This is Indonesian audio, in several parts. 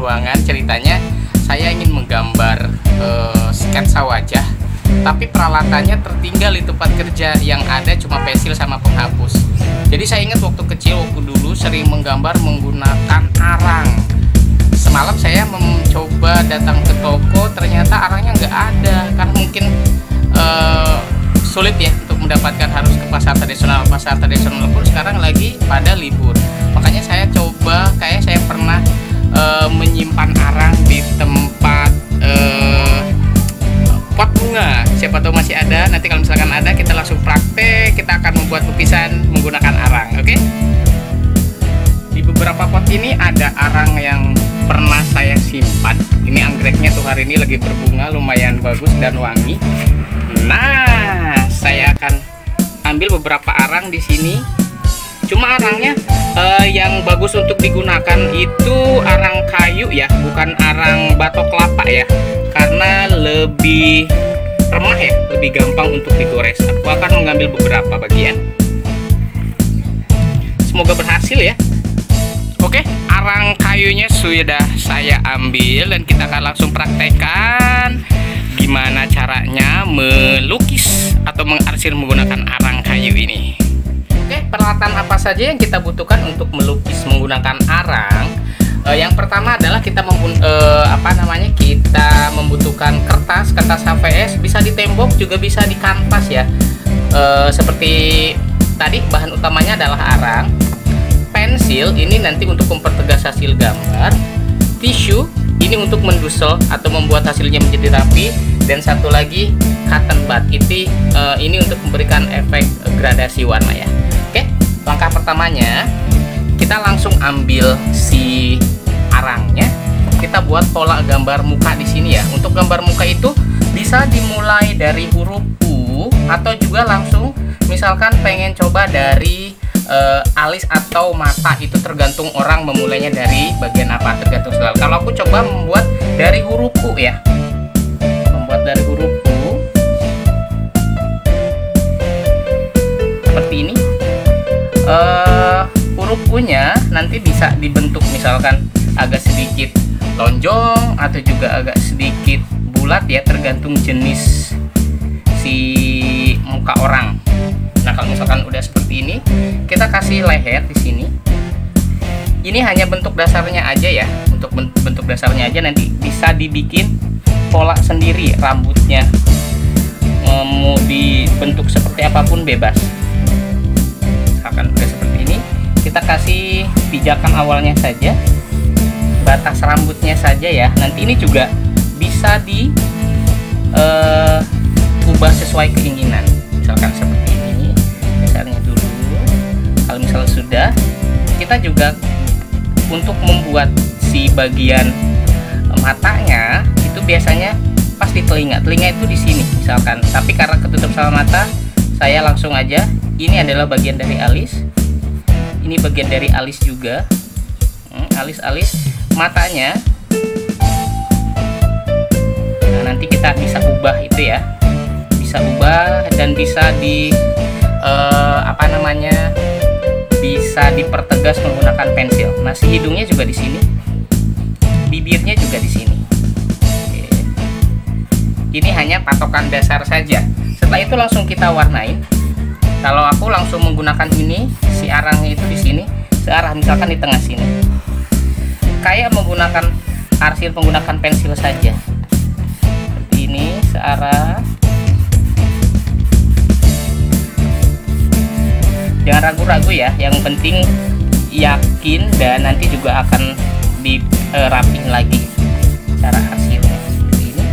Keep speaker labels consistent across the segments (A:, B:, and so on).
A: ruangan. Ceritanya saya ingin menggambar sketsa wajah, tapi peralatannya tertinggal di tempat kerja. Yang ada cuma pensil sama penghapus. Jadi saya ingat waktu kecil, waktu dulu sering menggambar menggunakan arang. Semalam saya mencoba datang ke toko, ternyata arangnya nggak ada. Karena mungkin sulit ya untuk mendapatkan, harus ke pasar tradisional. Pasar tradisional pun sekarang lagi pada libur. Makanya saya coba, kayak saya pernah menyimpan arang di tempat pot bunga. Siapa tahu masih ada. Nanti kalau misalkan ada, kita langsung praktek. Kita akan membuat lukisan menggunakan arang, oke? Di beberapa pot ini ada arang yang pernah saya simpan. Ini anggreknya tuh hari ini lagi berbunga, lumayan bagus dan wangi. Nah, saya akan ambil beberapa arang di sini. Cuma arangnya yang bagus untuk digunakan itu arang kayu ya, bukan arang batok kelapa ya, karena lebih remah ya, lebih gampang untuk digores. Aku akan mengambil beberapa bagian. Semoga berhasil ya. Oke, arang kayunya sudah saya ambil dan kita akan langsung praktekkan gimana caranya melukis atau mengarsir menggunakan arang kayu ini. Oke, peralatan apa saja yang kita butuhkan untuk melukis menggunakan arang? Yang pertama adalah kita membutuhkan kertas HVS, bisa di tembok juga bisa di kanvas ya. Seperti tadi bahan utamanya adalah arang. Pensil ini nanti untuk mempertegas hasil gambar. Tisu ini untuk mendusel atau membuat hasilnya menjadi rapi. Dan satu lagi cotton bud, ini untuk memberikan efek gradasi warna ya. Oke, langkah pertamanya kita langsung ambil si arangnya. Kita buat pola gambar muka di sini ya. Untuk gambar muka itu bisa dimulai dari huruf U atau juga langsung misalkan pengen coba dari alis atau mata, itu tergantung orang memulainya dari bagian apa, tergantung selalu. Kalau aku coba membuat dari huruf U ya, membuat dari huruf U seperti ini. Huruf U nya nanti bisa dibentuk misalkan agak sedikit lonjong atau juga agak sedikit bulat ya, tergantung jenis si muka orang. Nah, kalau misalkan udah seperti ini, kita kasih leher di sini. Ini hanya bentuk dasarnya aja ya. Untuk bentuk dasarnya aja, nanti bisa dibikin pola sendiri rambutnya. Mau dibentuk seperti apapun bebas. Misalkan udah seperti ini, kita kasih pijakan awalnya saja. Batas rambutnya saja ya. Nanti ini juga bisa ubah sesuai keinginan. Misalkan seperti ini dasarnya dulu. Kalau misalnya sudah, kita juga untuk membuat si bagian matanya itu biasanya pasti telinga itu di sini misalkan, tapi karena ketutup sama mata, saya langsung aja. Ini adalah bagian dari alis, ini bagian dari alis juga, alis matanya. Nah, nanti kita bisa ubah itu ya, bisa ubah dan bisa bisa dipertegas menggunakan pensil. Nah, si hidungnya juga di sini, bibirnya juga di sini. Oke. Ini hanya patokan dasar saja. Setelah itu langsung kita warnain. Kalau aku langsung menggunakan ini, si arangnya itu di sini, searah misalkan di tengah sini. Kayak menggunakan arsir menggunakan pensil saja. Seperti ini, searah. Jangan ragu-ragu ya, yang penting yakin dan nanti juga akan dirapiin lagi cara hasilnya seperti ini.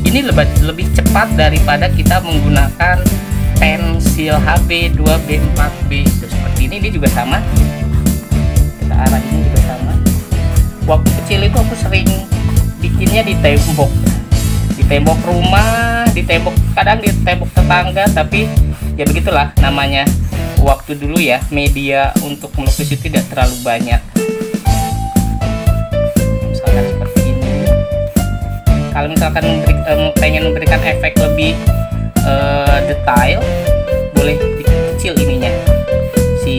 A: Ini lebih cepat daripada kita menggunakan pensil HB, 2B, 4B seperti ini. Ini juga sama, kita arah ini juga sama. Waktu kecil itu aku sering bikinnya di tembok rumah, kadang di tembok tetangga, tapi ya begitulah namanya waktu dulu ya, media untuk melukis itu tidak terlalu banyak. Misalkan seperti ini. Kalau misalkan pengen memberikan efek lebih detail, boleh dikecil ininya, si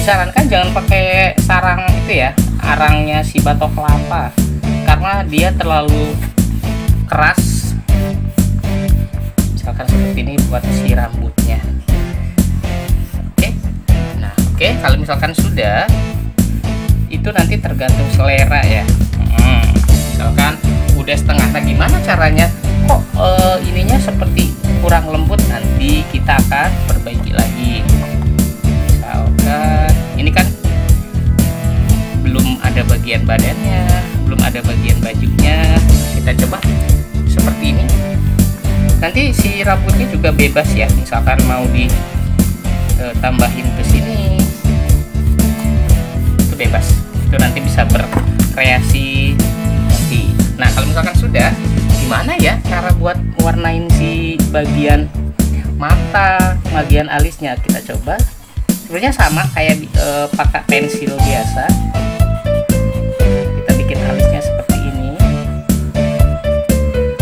A: disarankan jangan pakai sarang itu ya, arangnya si batok kelapa, karena dia terlalu keras. Misalkan seperti ini buat si rambutnya. Oke, nah oke, kalau misalkan sudah, itu nanti tergantung selera ya. Misalkan udah setengah, nah gimana caranya? Kok ininya seperti kurang lembut, nanti kita akan perbaiki lagi. Misalkan ini kan belum ada bagian badannya, belum ada bagian bajunya, kita coba seperti ini. Nanti si rambutnya juga bebas ya, misalkan mau ditambahin ke sini itu bebas, itu nanti bisa berkreasi nanti. Nah kalau misalkan sudah, gimana ya cara buat warnain si bagian mata, bagian alisnya? Kita coba. Sebenarnya sama kayak pakai pensil biasa. Kita bikin alisnya seperti ini.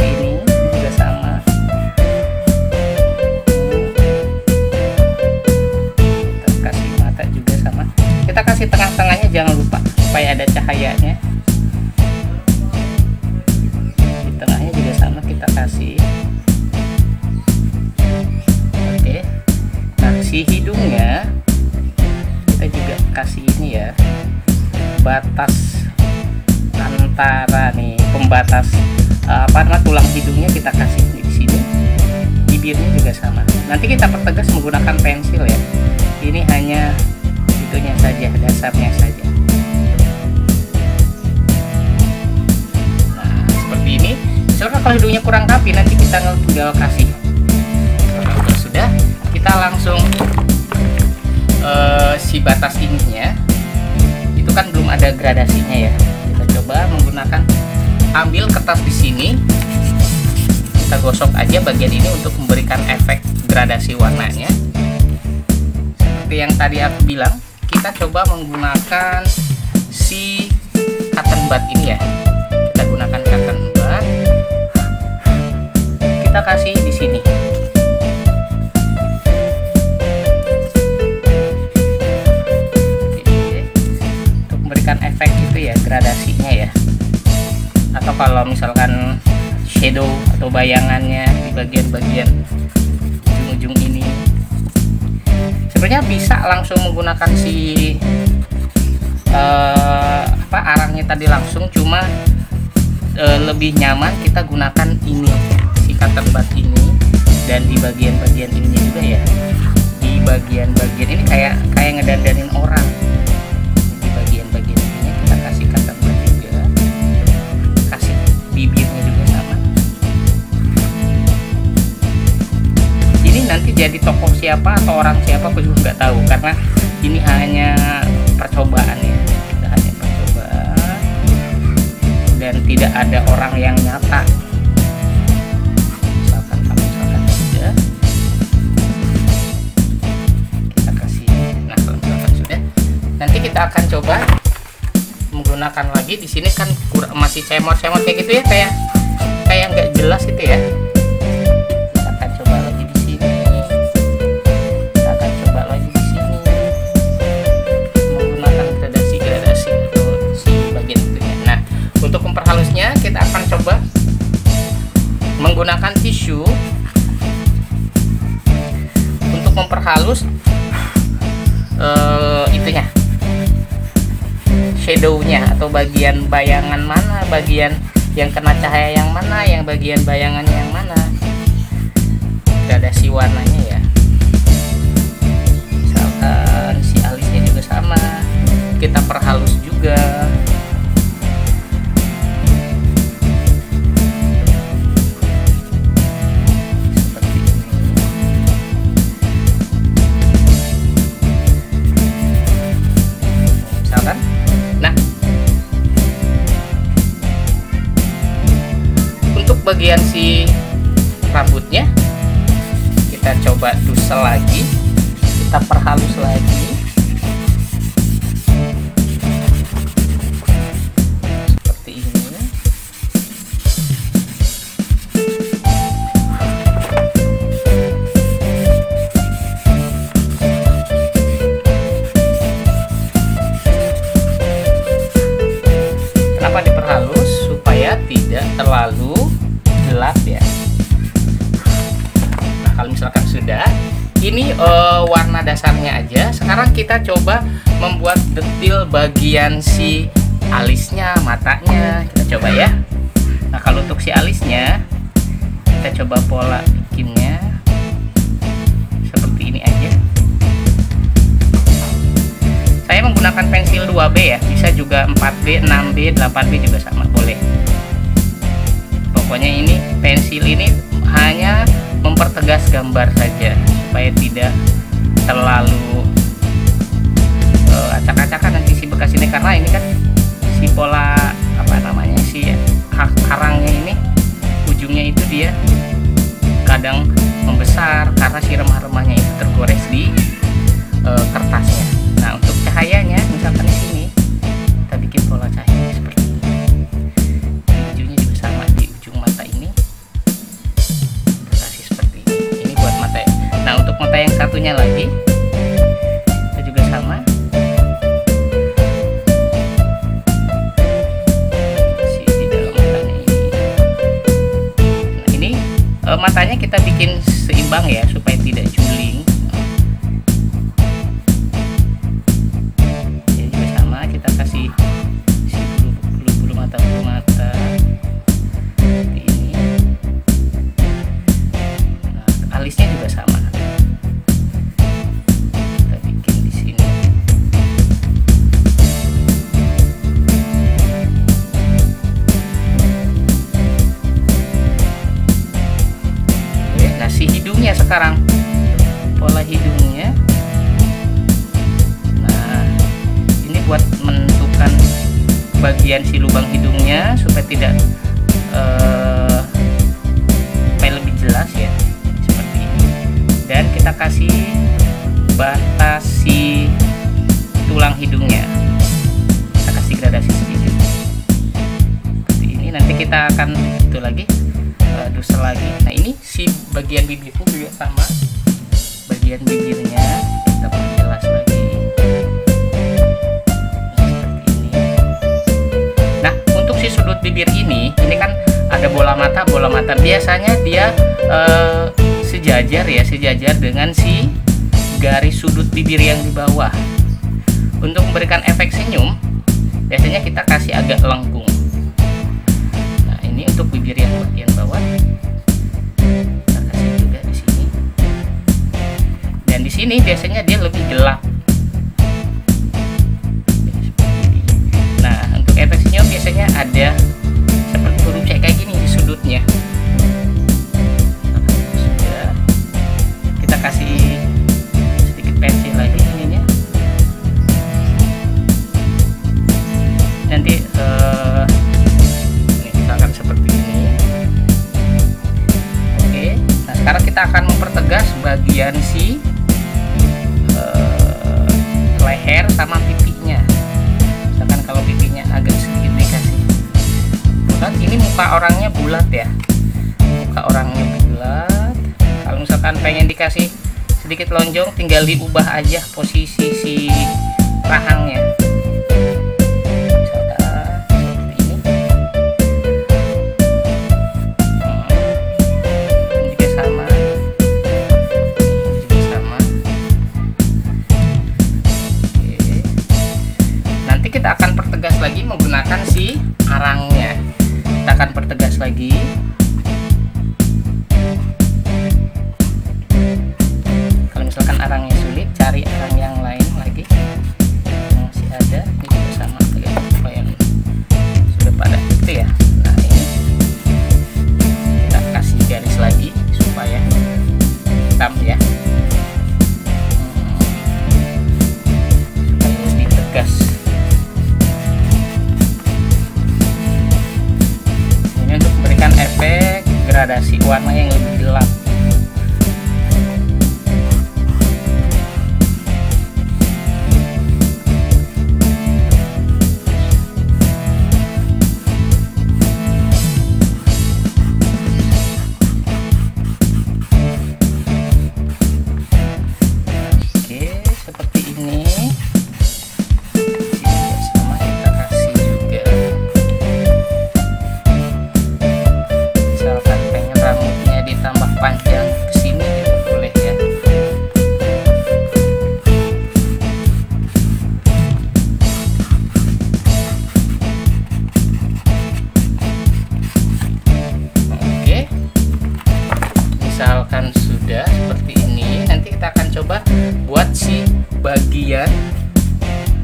A: Ini juga sama. Kita kasih mata juga sama. Kita kasih tengah-tengahnya, jangan lupa supaya ada cahayanya. Tengahnya juga sama kita kasih. Oke, nah si hidungnya kita juga kasih ini ya, batas antara nih, pembatas tulang hidungnya kita kasih di sini. Bibirnya juga sama, nanti kita pertegas menggunakan pensil ya. Ini hanya itunya saja, dasarnya saja. Nah seperti ini. Misalkan kalau hidungnya kurang rapi, nanti kita tinggal kasih. Kalau sudah, kita langsung si batas ininya, itu kan belum ada gradasinya ya. Kita coba menggunakan, ambil kertas di sini, kita gosok aja bagian ini untuk memberikan efek gradasi warnanya. Seperti yang tadi aku bilang, kita coba menggunakan si cotton bud ini ya. Kita gunakan cotton bud. Kita kasih di sini. Untuk memberikan efek itu ya, gradasinya ya. Atau kalau misalkan shadow atau bayangannya di bagian-bagian ujung-ujung ini, sebenarnya bisa langsung menggunakan si arangnya tadi langsung, cuma lebih nyaman kita gunakan ini, cotton bud ini. Dan di bagian-bagian ininya juga ya, di bagian-bagian ini kayak ngedandanin orang. Di bagian-bagian ininya kita kasih cotton bud juga, kasih bibirnya juga sama. Ini nanti jadi tokoh siapa atau orang siapa aku juga nggak tahu, karena ini hanya percobaan ya, kita hanya percobaan dan tidak ada orang yang nyata. Kita akan coba menggunakan lagi. Di sini kan masih cemor-cemor kayak gitu ya, kayak nggak jelas gitu ya. Kita akan coba lagi di sini. Kita akan coba lagi di sini menggunakan gradasi atau si bagian itunya. Nah, untuk memperhalusnya kita akan coba menggunakan tisu untuk memperhalus itunya, shadownya atau bagian bayangan mana, bagian yang kena cahaya yang mana, yang bagian bayangannya yang mana, gradasi warnanya ya. Misalkan si alisnya juga sama, kita perhalus juga. Seperti ini. Misalkan, nah untuk bagian si rambutnya kita coba dusel lagi, kita perhalus lagi seperti ini. dasarnya aja. Sekarang kita coba membuat detail bagian si alisnya, matanya. Kita coba ya. Nah, kalau untuk si alisnya, kita coba pola bikinnya seperti ini aja. Saya menggunakan pensil 2B ya, bisa juga 4B, 6B, 8B juga sama, boleh. Pokoknya ini pensil ini hanya mempertegas gambar saja supaya tidak terlalu acak-acakan nanti si bekas ini, karena ini kan si pola apa namanya si karangnya ini ujungnya itu dia kadang membesar karena si remah-remahnya itu tergores di kertasnya. Nah, untuk cahayanya misalkan di sini kita bikin pola cahaya seperti ini. Ujungnya juga sama di ujung mata ini. Kasih seperti ini. Ini buat mata. Nah, untuk mata yang satunya lagi itu juga sama. Di dalam matanya ini. Nah, ini matanya kita bikin seimbang ya supaya tidak juling. Ini juga sama, kita kasih si bulu mata seperti ini. Nah, alisnya juga sama. Kita bikin di sini. Nah, si hidungnya sekarang, pola hidungnya. Nah, ini buat menentukan bagian si lubang hidungnya supaya tidak supaya lebih jelas ya, seperti ini. Dan kita kasih batas si tulang hidungnya, kita kasih gradasi sedikit seperti ini. Nanti kita akan itu lagi dusel lagi. Nah, ini si bagian bibirku juga sama, bagian bibirnya kita perjelas lagi seperti ini. Nah, untuk si sudut bibir ini kan ada bola mata biasanya dia sejajar ya, sejajar dengan si garis sudut bibir yang di bawah. Untuk memberikan efek senyum biasanya kita kasih agak lengkung. Nah, ini untuk bibir yang bagian bawah kita kasih juga di sini. Dan di sini biasanya dia lebih gelap. Nah, untuk efek senyum biasanya ada seperti huruf C kayak gini di sudutnya. Sudah, kita kasih sedikit pensil lagi ininya. Nanti ini misalkan seperti ini. Oke, nah sekarang kita akan mempertegas bagian si leher sama pipinya. Misalkan kalau pipinya agak sedikit dikasih bulat, ini muka orangnya bulat ya, muka orangnya bulat. Kalau misalkan pengen dikasih sedikit lonjong, tinggal diubah aja posisi si rahangnya. Kita akan pertegas lagi menggunakan si arangnya. Kita akan pertegas lagi. Kalau misalkan arangnya sulit, cari arang yang lain lagi yang masih ada. Ini juga sama kayak apa yang sudah pada itu ya. Nah, ini kita kasih garis lagi supaya hitam ya, supaya lebih tegas. Efek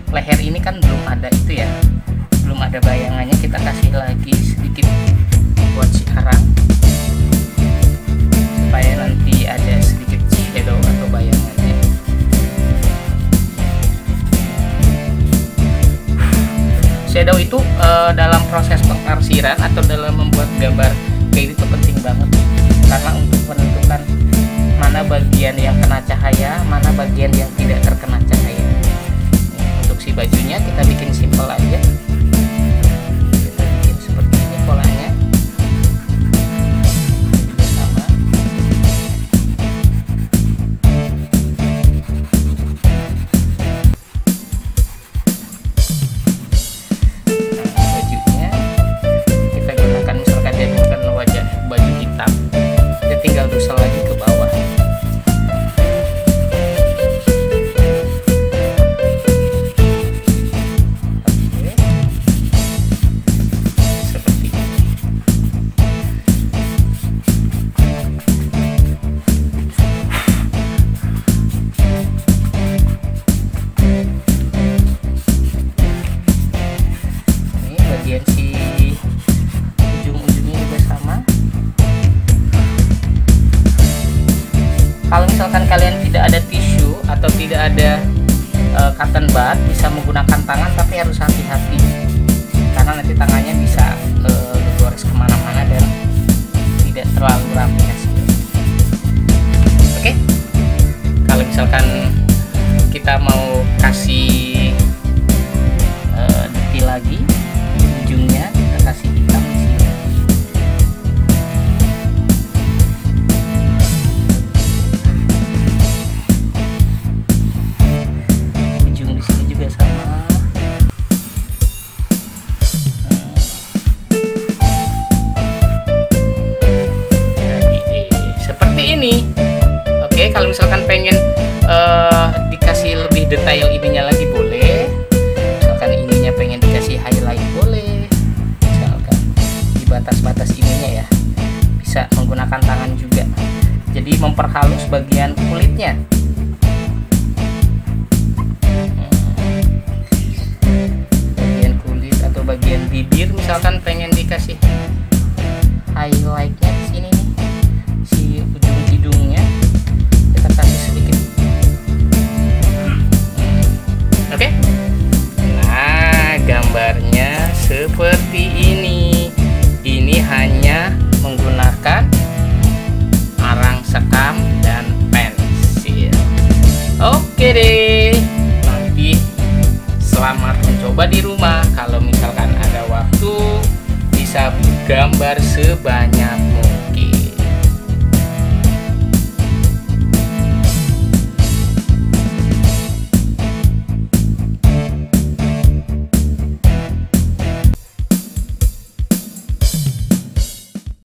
A: leher ini kan belum ada itu ya, belum ada bayangannya. Kita kasih lagi sedikit buat si arang supaya nanti ada sedikit shadow atau bayangannya. Shadow itu dalam proses pengarsiran atau dalam membuat gambar kayak itu penting banget, karena untuk menentukan mana bagian yang kena cahaya, mana bagian yang tidak terkena cahaya. Untuk si bajunya kita bikin simple aja, kita bikin seperti ini polanya, sama. Bajunya kita gunakan, misalkan dia menggunakan wajah baju hitam, dia tinggal dusel lagi ke bawah. Bagian si ujung-ujungnya juga sama. Kalau misalkan kalian tidak ada tisu atau tidak ada cotton bud, bisa menggunakan tangan, tapi harus hati-hati karena nanti tangannya bisa bergores kemana-mana dan tidak terlalu rapi hasilnya. Oke, kalau misalkan kita mau kasih detail lagi, ujungnya kita kasih hitam di sini. Ujung di sini juga sama. Jadi seperti ini. Oke, kalau misalkan pengen dikasih lebih detail ininya lagi boleh. Misalkan ininya pengen dikasih highlight boleh, misalkan di batas-batas ininya ya, bisa menggunakan tangan juga, jadi memperhalus bagian kulitnya. Bagian kulit atau bagian bibir misalkan pengen dikasih highlightnya di sini nih, si ujung hidungnya kita kasih sedikit. Oke. Gambarnya seperti ini. Ini hanya menggunakan arang sekam dan pensil. Oke deh, nanti selamat mencoba di rumah. Kalau misalkan ada waktu, bisa gambar sebanyak